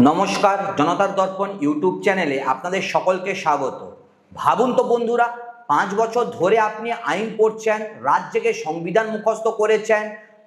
নমস্কার, জনতার দর্পণ ইউটিউব চ্যানেলে আপনাদের সকলকে স্বাগত। ভাবুন তো বন্ধুরা, 5 বছর ধরে আপনি আইন পড়ছেন, রাত জেগে সংবিধান মুখস্থ করেছেন,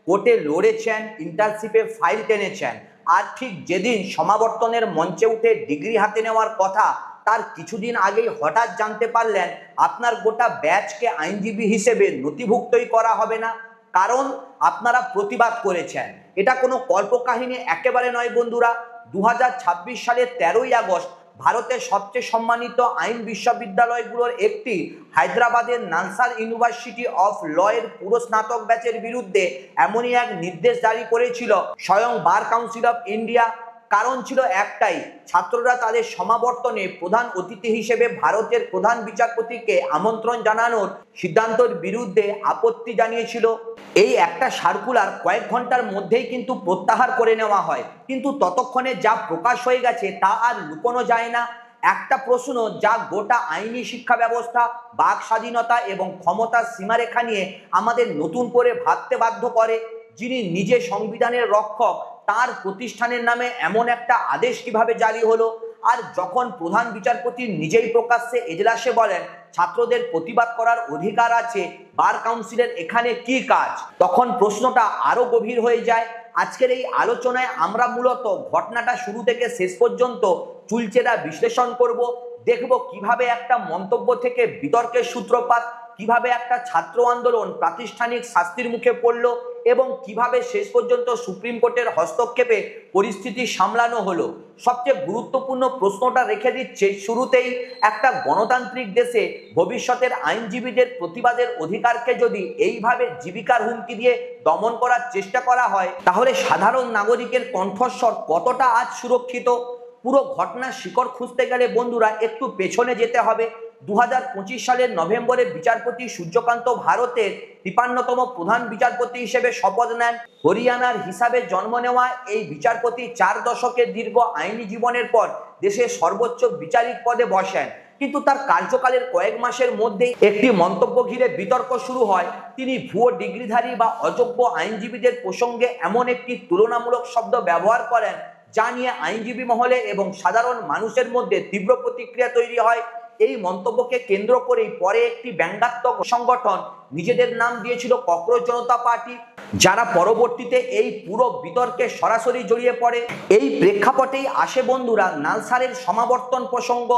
কোর্টে লড়েছেন, ইন্টার্নশিপে ফাইল টেনেছেন, আর ঠিক যেদিন সমাবর্তনের মঞ্চে উঠে ডিগ্রি হাতে নেওয়ার কথা তার কিছুদিন আগেই হঠাৎ জানতে পারলেন আপনার গোটা ব্যাচকে আইনজীবী হিসেবে নথিভুক্তই করা হবে না, কারণ আপনারা প্রতিবাদ করেছেন। এটা কোনো কল্পকাহিনী একেবারে নয় বন্ধুরা। 2026 সালের 13ই আগস্ট ভারতের সবচেয়ে সম্মানিত আইন বিশ্ববিদ্যালয়গুলোর একটি হায়দ্রাবাদের নালসার ইউনিভার্সিটি অফ ল এর পুরো স্নাতক ব্যাচের বিরুদ্ধে এমনই এক নির্দেশ জারি করেছিল স্বয়ং বার কাউন্সিল অফ ইন্ডিয়া। কারণ ছিল একটাই, ছাত্ররা তাদের সমাবর্তনে প্রধান অতিথি হিসেবে ভারতের প্রধান বিচারপতিকে আমন্ত্রণ জানানোর সিদ্ধান্তের বিরুদ্ধে আপত্তি জানিয়েছিল। এই একটা সার্কুলার কয়েক ঘন্টার মধ্যেই কিন্তু প্রত্যাহার করে নেওয়া হয়, কিন্তু ততক্ষণে যা প্রকাশ হয়ে গেছে তা আর লুকোনো যায় না। একটা প্রশ্ন যা গোটা আইনি শিক্ষা ব্যবস্থা, বাক স্বাধীনতা এবং ক্ষমতার সীমারেখা নিয়ে আমাদের নতুন করে ভাবতে বাধ্য করে। যিনি নিজে সংবিধানের রক্ষক, তার প্রতিষ্ঠানের নামে এমন একটা আদেশ কিভাবে জারি হলো? আর যখন প্রধান বিচারপতি নিজেই প্রকাশ্যে এজলাসে বলেন ছাত্রদের প্রতিবাদ করার অধিকার আছে, বার কাউন্সিলের এখানে কি কাজ, তখন প্রশ্নটা আরো গভীর হয়ে যায়। আজকের এই আলোচনায় আমরা মূলত ঘটনাটা শুরু থেকে শেষ পর্যন্ত চুলচেরা বিশ্লেষণ করব। দেখব কিভাবে একটা মন্তব্য থেকে বিতর্কের সূত্রপাত, কিভাবে একটা ছাত্র আন্দোলন প্রাতিষ্ঠানিক শাস্তির মুখে পড়ল এবং কিভাবে শেষ পর্যন্ত সুপ্রিম কোর্টের হস্তক্ষেপে পরিস্থিতি সামলানো হলো। সবচেয়ে গুরুত্বপূর্ণ প্রশ্নটা রেখে দিচ্ছে শুরুতেই, একটা গণতান্ত্রিক দেশে ভবিষ্যতের আইনজীবীদের প্রতিবাদের অধিকারকে যদি এইভাবে জীবিকার হুমকি দিয়ে দমন করার চেষ্টা করা হয়, তাহলে সাধারণ নাগরিকের কণ্ঠস্বর কতটা আজ সুরক্ষিত? পুরো ঘটনার শিকড় খুঁজতে গেলে বন্ধুরা একটু পেছনে যেতে হবে। 2025 সালের নভেম্বরে বিচারপতি সূর্যকান্ত ভারতের 53তম প্রধান বিচারপতি হিসেবে শপথ নেন। হরিয়ানার হিসাবে জন্ম নেওয়া এই বিচারপতি 4 দশকের দীর্ঘ আইনি জীবনের পর দেশের সর্বোচ্চ বিচারিক পদে বসেন। কিন্তু তার কার্যকালের কয়েক মাসের মধ্যেই একটি মন্তব্য ঘিরে বিতর্ক শুরু হয়। তিনি ভুয়ো ডিগ্রিধারী বা অযোগ্য আইনজীবীদের প্রসঙ্গে এমন একটি তুলনামূলক শব্দ ব্যবহার করেন যা নিয়ে আইনজীবী মহলে এবং সাধারণ মানুষের মধ্যে তীব্র প্রতিক্রিয়া তৈরি হয়। এই মন্তব্যকে কেন্দ্র করেই পরে একটি ব্যঙ্গাত্মক সংগঠন নিজেদের নাম দিয়েছিল ককরোচ জনতা পার্টি, যারা পরবর্তীতে এই পুরো বিতর্কে সরাসরি জড়িয়ে পড়ে। এই প্রেক্ষাপটেই আসে বন্ধুরা নালসারের সমাবর্তন প্রসঙ্গ।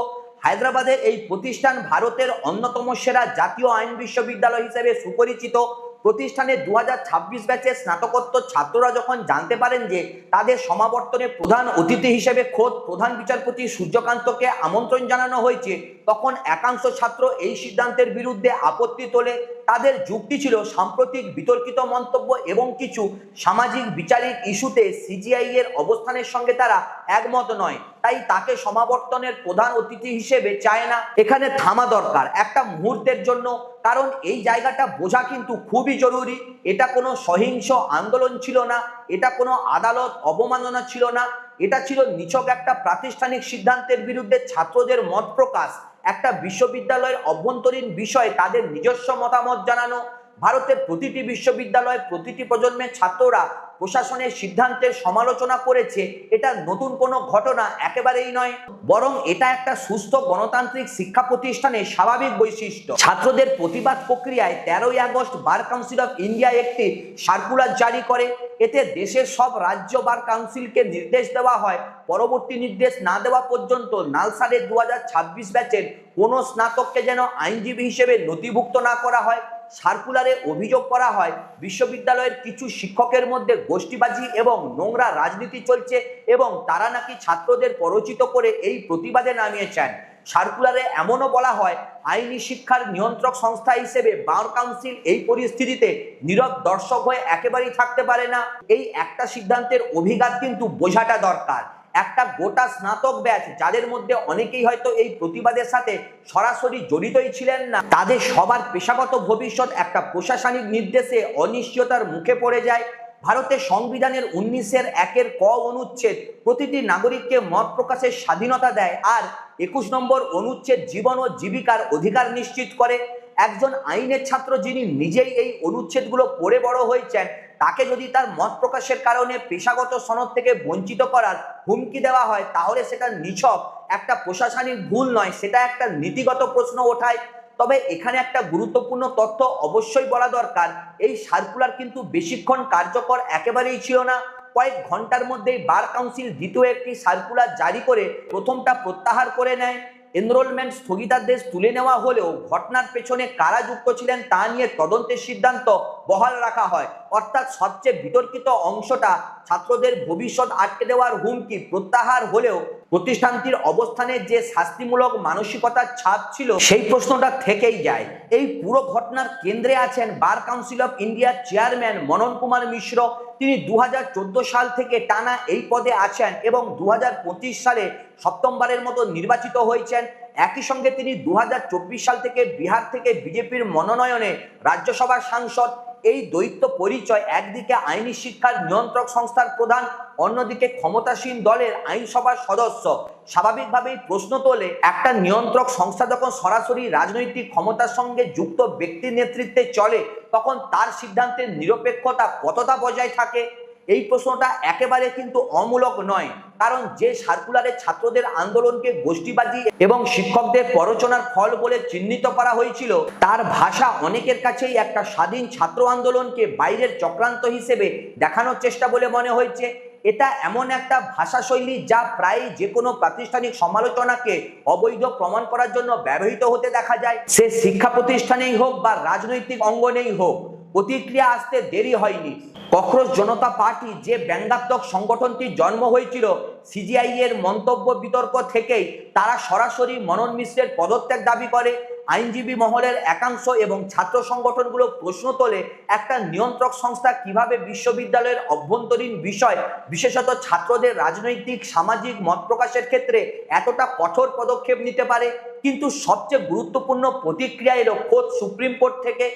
হায়দ্রাবাদের এই প্রতিষ্ঠান ভারতের অন্যতম সেরা জাতীয় আইন বিশ্ববিদ্যালয় হিসেবে সুপরিচিত। প্রতিষ্ঠানের 2026 ব্যাচের স্নাতকোত্তর ছাত্ররা যখন জানতে পারেন যে তাদের সমাবর্তনে প্রধান অতিথি হিসেবে খোদ প্রধান বিচারপতি সূর্যকান্তকে আমন্ত্রণ জানানো হয়েছে, তখন একাংশ ছাত্র এই সিদ্ধান্তের বিরুদ্ধে আপত্তি তোলে। তাদের যুক্তি ছিল সাম্প্রতিক বিতর্কিত মন্তব্য এবং কিছু সামাজিক বিচারিক ইস্যুতে সিজিআই এর অবস্থানের সঙ্গে তারা একমত নয়, তাই তাকে সমাবর্তনের প্রধান অতিথি হিসেবে চায় না। এখানে থামা দরকার একটা মুহূর্তের জন্য, কারণ এই জায়গাটা বোঝা কিন্তু খুবই জরুরি। এটা কোনো সহিংস আন্দোলন ছিল না, এটা কোনো আদালত অবমাননা ছিল না, এটা ছিল নিছক একটা প্রাতিষ্ঠানিক সিদ্ধান্তের বিরুদ্ধে ছাত্রদের মত প্রকাশ, একটা বিশ্ববিদ্যালয়ের অভ্যন্তরীণ বিষয়ে তাদের নিজস্ব মতামত জানানো। ভারতের প্রতিটি বিশ্ববিদ্যালয়, প্রতিটি প্রজন্মের ছাত্ররা প্রশাসনের সিদ্ধান্তের সমালোচনা করেছে। এটা নতুন কোনো ঘটনা একেবারেই নয়, বরং এটা একটা সুস্থ গণতান্ত্রিক শিক্ষা প্রতিষ্ঠানের স্বাভাবিক বৈশিষ্ট্য। ছাত্রদের প্রতিবাদ প্রক্রিয়ায় 13ই August bar council of India একটি সার্কুলার জারি করে। এতে দেশের সব রাজ্য বার কাউন্সিলকে নির্দেশ দেওয়া হয় পরবর্তী নির্দেশ না দেওয়া পর্যন্ত নালসারের 2026 ব্যাচের কোনো স্নাতককে যেন আইনজীবী হিসেবে নথিভুক্ত না করা হয়। সার্কুলারে অভিযোগ করা হয় বিশ্ববিদ্যালয়ের কিছু শিক্ষকের মধ্যে গোষ্ঠীবাজি এবং নোংরা রাজনীতি চলছে এবং তারা নাকি ছাত্রদের পরিচিত করে এই প্রতিবাদে নামিয়েছেন। সার্কুলারে এমনও বলা হয় আইনি শিক্ষার নিয়ন্ত্রক সংস্থা হিসেবে বার কাউন্সিল এই পরিস্থিতিতে নীরব দর্শক হয়ে একেবারেই থাকতে পারে না। এই একটা সিদ্ধান্তের অভিঘাত কিন্তু বোঝাটা দরকার। একটা গোটা স্নাতক ব্যাচ, যাদের মধ্যে অনেকেই হয়তো এই প্রতিবাদের সাথে সরাসরি জড়িতই ছিলেন না, তাদের সবার পেশাগত ভবিষ্যৎ একটা প্রশাসনিক নির্দেশে অনিশ্চয়তার মুখে পড়ে যায়। ভারতের সংবিধানের 19-এর 1-এর ক অনুচ্ছেদ প্রতিটি নাগরিককে মত প্রকাশের স্বাধীনতা দেয়, আর 21 নম্বর অনুচ্ছেদ জীবন ও জীবিকার অধিকার নিশ্চিত করে। একজন আইনের ছাত্র যিনি নিজেই এই অনুচ্ছেদগুলো পড়ে বড় হয়েছেন, তাকে যদি তার মত প্রকাশের কারণে পেশাগত সনদ থেকে বঞ্চিত করার হুমকি দেওয়া হয়, তাহলে সেটা নিছক একটা প্রশাসনিক ভুল নয়, সেটা একটা নীতিগত প্রশ্ন ওঠায়। তবে এখানে একটা গুরুত্বপূর্ণ তথ্য অবশ্যই বলা দরকার, এই সার্কুলার কিন্তু বেশিক্ষণ কার্যকর একেবারেই ছিল না। কয়েক ঘন্টার মধ্যেই বার কাউন্সিল দ্বিতীয় একটি সার্কুলার জারি করে প্রথমটা প্রত্যাহার করে নেয়। এনরোলমেন্ট স্থগিতাদেশ তুলে নেওয়া হলেও ঘটনার পেছনে কারা যুক্ত ছিলেন তা নিয়ে তদন্তের সিদ্ধান্ত বহাল রাখা হয়। অর্থাৎ সবচেয়ে বিতর্কিত অংশটা, ছাত্রদের ভবিষ্যৎ আটকে দেওয়ার হুমকি, প্রত্যাহার হলেও প্রতিষ্ঠানটির অবস্থানের যে শাস্তিমূলক মানসিকতার ছাপ ছিল, সেই প্রশ্নটা থেকেই যায়। এই পুরো ঘটনার কেন্দ্রে আছেন বার কাউন্সিল অফ ইন্ডিয়ার চেয়ারম্যান মনন কুমার মিশ্র। তিনি 2014 সাল থেকে টানা এই পদে আছেন এবং 2025 সালে সপ্তমবারের মতো নির্বাচিত হয়েছেন। একই সঙ্গে তিনি 2024 সাল থেকে বিহার থেকে বিজেপির মনোনয়নে রাজ্যসভার সাংসদ। এই দ্বৈত পরিচয়, একদিকে আইনি শিক্ষার নিয়ন্ত্রক সংস্থার প্রধান, অন্যদিকে ক্ষমতাসীন দলের আইনসভার সদস্য। স্বাভাবিকভাবেই প্রশ্ন তোলে, একটা নিয়ন্ত্রক সংস্থা যখন সরাসরি রাজনৈতিক ক্ষমতার সঙ্গে যুক্ত ব্যক্তির নেতৃত্বে চলে, তখন তার সিদ্ধান্তের নিরপেক্ষতা কতটা বজায় থাকে? এই প্রশ্নটা একেবারে কিন্তু অমূলক নয়, কারণ যে সার্কুলারে ছাত্রদের আন্দোলনকে গোষ্ঠীবাদী এবং শিক্ষকদের প্ররোচনার ফল বলে চিহ্নিত করা হয়েছিল, তার ভাষা অনেকের কাছেই একটা স্বাধীন ছাত্র আন্দোলনকে বাইরের চক্রান্ত হিসেবে দেখানোর চেষ্টা বলে মনে হয়েছে। এটা এমন একটা ভাষাশৈলী যা প্রায় যে কোনো প্রাতিষ্ঠানিক সমালোচনাকে অবৈধ প্রমাণ করার জন্য ব্যবহৃত হতে দেখা যায়। সে শিক্ষা প্রতিষ্ঠানেই হোক বা রাজনৈতিক অঙ্গনেই হোক, প্রতিক্রিয়া আসতে দেরি হয়নি। ককরোচ জনতা পার্টি, যে ব্যঙ্গাত্মক সংগঠনটির জন্ম হয়েছিল সিজিআই এর মন্তব্য বিতর্ক থেকেই, তারা সরাসরি মনন মিশ্রের পদত্যাগ দাবি করে। আইনজীবী মহলের একাংশ এবং ছাত্র সংগঠনগুলো প্রশ্ন তোলে, একটা নিয়ন্ত্রক সংস্থা কিভাবে বিশ্ববিদ্যালয়ের অভ্যন্তরীণ বিষয়, বিশেষত ছাত্রদের রাজনৈতিক সামাজিক মত প্রকাশের ক্ষেত্রে এতটা কঠোর পদক্ষেপ নিতে পারে? কিন্তু সবচেয়ে গুরুত্বপূর্ণ প্রতিক্রিয়া এলো খোদ সুপ্রিম কোর্ট থেকে।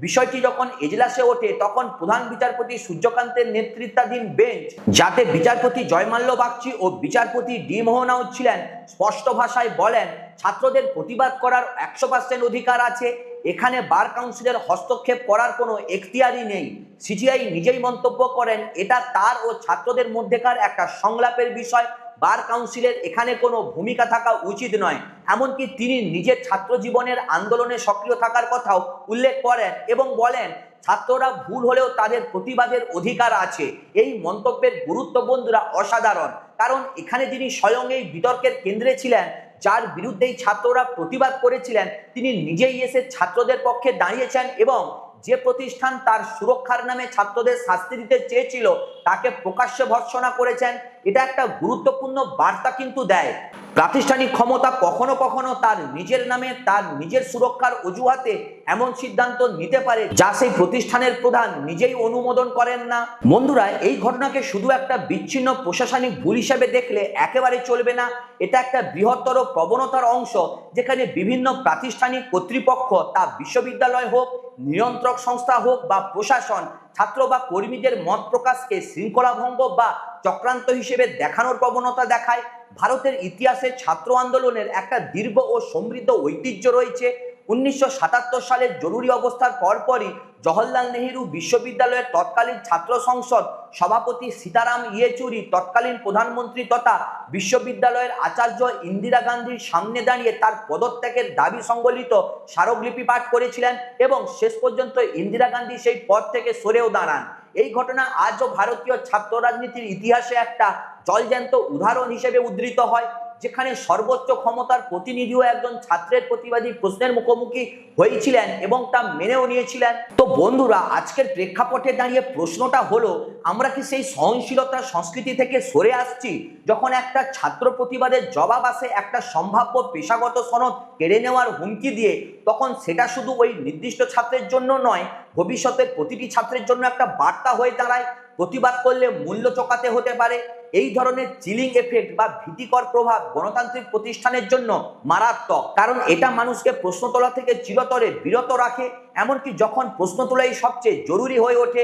বিষয়টি যখন এজলাসে ওঠে, তখন প্রধান বিচারপতি সূর্যকান্তের নেতৃত্বাধীন বেঞ্চ, যাতে বিচারপতি জয়মাল্য বাগচি ও বিচারপতি ডি মোহনাও ছিলেন, স্পষ্ট ভাষায় বলেন, ছাত্রদের প্রতিবাদ করার 100% অধিকার আছে। এখানে বার কাউন্সিলের হস্তক্ষেপ করার কোনো এখতিয়ারই নেই। সিজিআই নিজেই মন্তব্য করেন, এটা তার ও ছাত্রদের মধ্যেকার একটা সংলাপের বিষয়। বার কাউন্সিলের এখানে কোনো ভূমিকা থাকা উচিত নয়। এমনকি তিনি নিজের ছাত্র জীবনের আন্দোলনে সক্রিয় থাকার কথাও উল্লেখ করেন এবং বলেন, ছাত্ররা ভুল হলেও তাদের প্রতিবাদের অধিকার আছে। এই মন্তব্যের গুরুত্ব বন্ধুরা অসাধারণ, কারণ এখানে যিনি স্বয়ং এই বিতর্কের কেন্দ্রে ছিলেন, যার বিরুদ্ধেই ছাত্ররা প্রতিবাদ করেছিলেন, তিনি নিজেই এসে ছাত্রদের পক্ষে দাঁড়িয়েছেন এবং যে প্রতিষ্ঠান তার সুরক্ষার নামে ছাত্রদের শাস্তি দিতে চেয়েছিল, তাকে প্রকাশ্যে ভর্ৎসনা করেছেন। এটা একটা গুরুত্বপূর্ণ বার্তা কিন্তু দেয়। প্রাতিষ্ঠানিক ক্ষমতা কখনো কখনো তার নিজের নামে, তার নিজের সুরক্ষার অজুহাতে এমন সিদ্ধান্ত নিতে পারে যা সেই প্রতিষ্ঠানের প্রধান নিজেই অনুমোদন করেন না। বন্ধুরা, এই ঘটনাকে শুধু একটা বিচ্ছিন্ন প্রশাসনিক ভুল হিসেবে দেখলে একেবারে চলবে না। এটা একটা বৃহত্তর প্রবণতার অংশ, যেখানে বিভিন্ন প্রাতিষ্ঠানিক কর্তৃপক্ষ, তা বিশ্ববিদ্যালয় হোক, নিয়ন্ত্রক সংস্থা হোক বা প্রশাসন, ছাত্র বা কর্মীদের মত প্রকাশকে শৃঙ্খলাভঙ্গ বা চক্রান্ত হিসেবে দেখানোর প্রবণতা দেখায়। ভারতের ইতিহাসে ছাত্র আন্দোলনের একটা দীর্ঘ ও সমৃদ্ধ ঐতিহ্য রয়েছে। 1977 সালের জরুরি অবস্থার পরপরই জওহরলাল নেহেরু বিশ্ববিদ্যালয়ের তৎকালীন ছাত্র সংসদ সভাপতি সীতারাম ইয়েচুরি তৎকালীন প্রধানমন্ত্রী তথা বিশ্ববিদ্যালয়ের আচার্য ইন্দিরা গান্ধীর সামনে দাঁড়িয়ে তার পদত্যাগের দাবি সংবলিত স্মারকলিপি পাঠ করেছিলেন এবং শেষ পর্যন্ত ইন্দিরা গান্ধী সেই পদ থেকে সরেও দাঁড়ান। এই ঘটনা আজও ভারতীয় ছাত্র রাজনীতির ইতিহাসে একটা জলজ্যান্ত উদাহরণ হিসেবে উদ্ধৃত হয়, যেখানে সর্বোচ্চ ক্ষমতার প্রতিনিধিও একজন ছাত্রের প্রতিবাদী প্রশ্নের মুখোমুখি হয়েছিলেন এবং তা মেনেও নিয়েছিলেন। তো বন্ধুরা, আজকের প্রেক্ষাপটে দাঁড়িয়ে প্রশ্নটা হলো, আমরা কি সেই সহনশীলতার সংস্কৃতি থেকে সরে আসছি? যখন একটা ছাত্র প্রতিবাদের জবাব আসে একটা সম্ভাব্য পেশাগত সনদ কেড়ে নেওয়ার হুমকি দিয়ে, তখন সেটা শুধু ওই নির্দিষ্ট ছাত্রের জন্য নয়, ভবিষ্যতের প্রতিটি ছাত্রের জন্য একটা বার্তা হয়ে দাঁড়ায়। প্রতিবাদ করলে মূল্য চোকাতে হতে পারে। এই ধরনের চিলিং এফেক্ট বা ভীতিকর প্রভাব গণতান্ত্রিক প্রতিষ্ঠানের জন্য মারাত্মক, কারণ এটা মানুষকে প্রশ্ন তোলা থেকে চিরতরে বিরত রাখে, এমনকি যখন প্রশ্ন তোলাই সবচেয়ে জরুরি হয়ে ওঠে।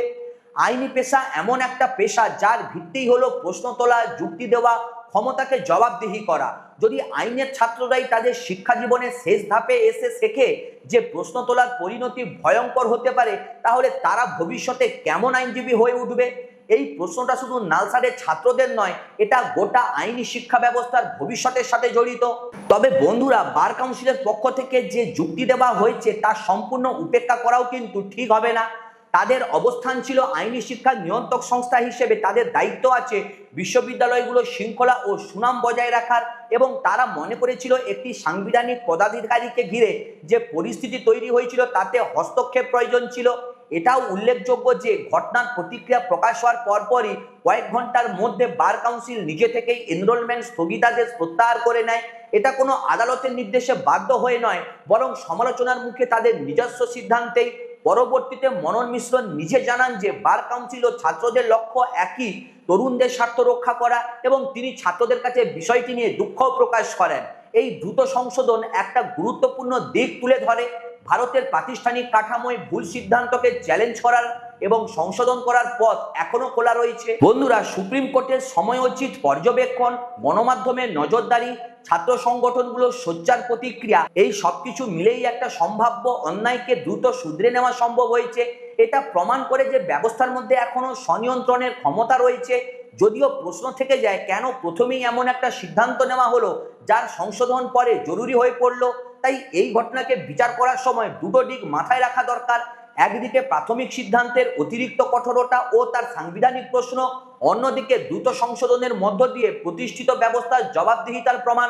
আইনি পেশা এমন একটা পেশা যার ভিত্তি হলো প্রশ্ন তোলা, যুক্তি দেওয়া, ক্ষমতাকে জবাবদিহি করা। যদি আইনের ছাত্ররাই তাদের শিক্ষা জীবনের শেষ ধাপে এসে শেখে যে প্রশ্ন তোলার পরিণতি ভয়ঙ্কর হতে পারে, তাহলে তারা ভবিষ্যতে কেমন আইনজীবী হয়ে উঠবে? এই প্রশ্নটা শুধু নালসারের ছাত্রদের নয়, এটা গোটা আইনি শিক্ষা ব্যবস্থার ভবিষ্যতের সাথে জড়িত। তবে বন্ধুরা, বার কাউন্সিলের পক্ষ থেকে যে যুক্তি দেওয়া হয়েছে তা সম্পূর্ণ উপেক্ষা করাও কিন্তু ঠিক হবে না। তাদের অবস্থান ছিল আইনি শিক্ষার নিয়ন্ত্রক সংস্থা হিসেবে তাদের দায়িত্ব আছে বিশ্ববিদ্যালয়গুলোর শৃঙ্খলা ও সুনাম বজায় রাখার, এবং তারা মনে করেছিল একটি সাংবিধানিক পদাধিকারীকে ঘিরে যে পরিস্থিতি তৈরি হয়েছিল তাতে হস্তক্ষেপ প্রয়োজন ছিল। এটাও উল্লেখযোগ্য যে ঘটনার প্রতিক্রিয়া প্রকাশ হওয়ার পরপরই কয়েক ঘন্টার মধ্যে বার কাউন্সিল নিজে থেকেই এনরোলমেন্ট স্থগিতাদেশ প্রত্যাহার করে নেয়। এটা কোনো আদালতের নির্দেশে বাধ্য হয়ে নয়, বরং সমালোচনার মুখে তাদের নিজস্ব সিদ্ধান্তেই। পরবর্তীতে মনন মিশ্র নিজে জানান যে বার কাউন্সিল ও ছাত্রদের লক্ষ্য একই, তরুণদের স্বার্থ রক্ষা করা, এবং তিনি ছাত্রদের কাছে বিষয়টি নিয়ে দুঃখ প্রকাশ করেন। এই দ্রুত সংশোধন একটা গুরুত্বপূর্ণ দিক তুলে ধরে। ভারতের প্রাতিষ্ঠানিক কাঠামোয় ভুল সিদ্ধান্তকে চ্যালেঞ্জ করার এবং সংশোধন করার পথ এখনো খোলা রয়েছে। বন্ধুরা, সুপ্রিম কোর্টের সময়োচিত পর্যবেক্ষণ, গণমাধ্যমের নজরদারি, ছাত্র সংগঠনগুলোর সোচ্চার প্রতিক্রিয়া, এই সবকিছু মিলেই একটা সম্ভাব্য অন্যায়কে দ্রুত শুধরে নেওয়া সম্ভব হয়েছে। এটা প্রমাণ করে যে ব্যবস্থার মধ্যে এখনো স্বনিয়ন্ত্রণের ক্ষমতা রয়েছে। যদিও প্রশ্ন থেকে যায়, কেন প্রথমেই এমন একটা সিদ্ধান্ত নেওয়া হলো যার সংশোধন পরে জরুরি হয়ে পড়লো? তাই এই ঘটনাকে বিচার করার সময় দুটো দিক মাথায় রাখা দরকার। একদিকে প্রাথমিক সিদ্ধান্তের অতিরিক্ত কঠোরতা ও তার সাংবিধানিক প্রশ্ন, অন্যদিকে দ্রুত সংশোধনের মধ্য দিয়ে প্রতিষ্ঠিত ব্যবস্থার জবাবদিহিতার প্রমাণ।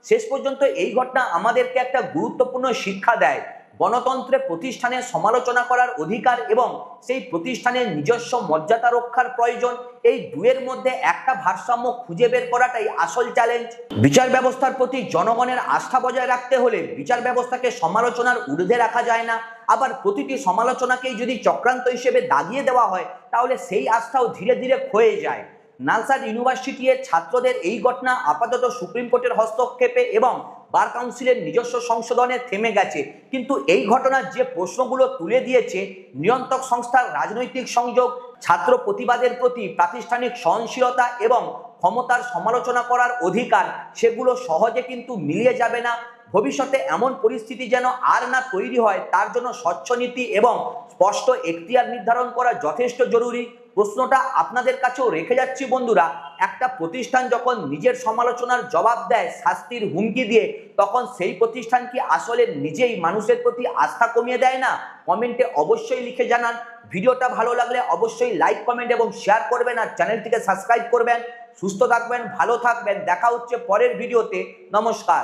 শেষ পর্যন্ত এই ঘটনা আমাদেরকে একটা গুরুত্বপূর্ণ শিক্ষা দেয়। গণতন্ত্রে প্রতিষ্ঠানের সমালোচনা করার অধিকার এবং সেই প্রতিষ্ঠানের নিজস্ব মর্যাদা রক্ষার প্রয়োজন, এই দুয়ের মধ্যে একটা ভারসাম্য খুঁজে বের করাটাই আসল চ্যালেঞ্জ। বিচার ব্যবস্থার প্রতি জনগণের আস্থা বজায় রাখতে হলে বিচার ব্যবস্থাকে সমালোচনার ঊর্ধ্বে রাখা যায় না। আবার প্রতিটি সমালোচনাকেই যদি চক্রান্ত হিসেবে দাগিয়ে দেওয়া হয়, তাহলে সেই আস্থাও ধীরে ধীরে ক্ষয়ে যায়। নালসার ইউনিভার্সিটি এর ছাত্রদের এই ঘটনা আপাতত সুপ্রিম কোর্টের হস্তক্ষেপে এবং বার কাউন্সিলের নিজস্ব সংশোধনে থেমে গেছে, কিন্তু এই ঘটনার যে প্রশ্নগুলো তুলে দিয়েছে, নিয়ন্ত্রক সংস্থার রাজনৈতিক সংযোগ, ছাত্র প্রতিবাদের প্রতি প্রাতিষ্ঠানিক সহনশীলতা এবং ক্ষমতার সমালোচনা করার অধিকার, সেগুলো সহজে কিন্তু মিলিয়ে যাবে না। ভবিষ্যতে এমন পরিস্থিতি যেন আর না তৈরি হয়, তার জন্য স্বচ্ছ নীতি এবং স্পষ্ট এখতিয়ার নির্ধারণ করা যথেষ্ট জরুরি। প্রশ্নটা আপনাদের কাছেও রেখে যাচ্ছি বন্ধুরা, একটা প্রতিষ্ঠান যখন নিজের সমালোচনার জবাব দেয় শাস্তির হুমকি দিয়ে, তখন সেই প্রতিষ্ঠান কি আসলে নিজেই মানুষের প্রতি আস্থা কমিয়ে দেয় না? কমেন্টে অবশ্যই লিখে জানান। ভিডিওটা ভালো লাগলে অবশ্যই লাইক, কমেন্ট এবং শেয়ার করবেন, আর চ্যানেলটিকে সাবস্ক্রাইব করবেন। সুস্থ থাকবেন, ভালো থাকবেন, দেখা হচ্ছে পরের ভিডিওতে। নমস্কার।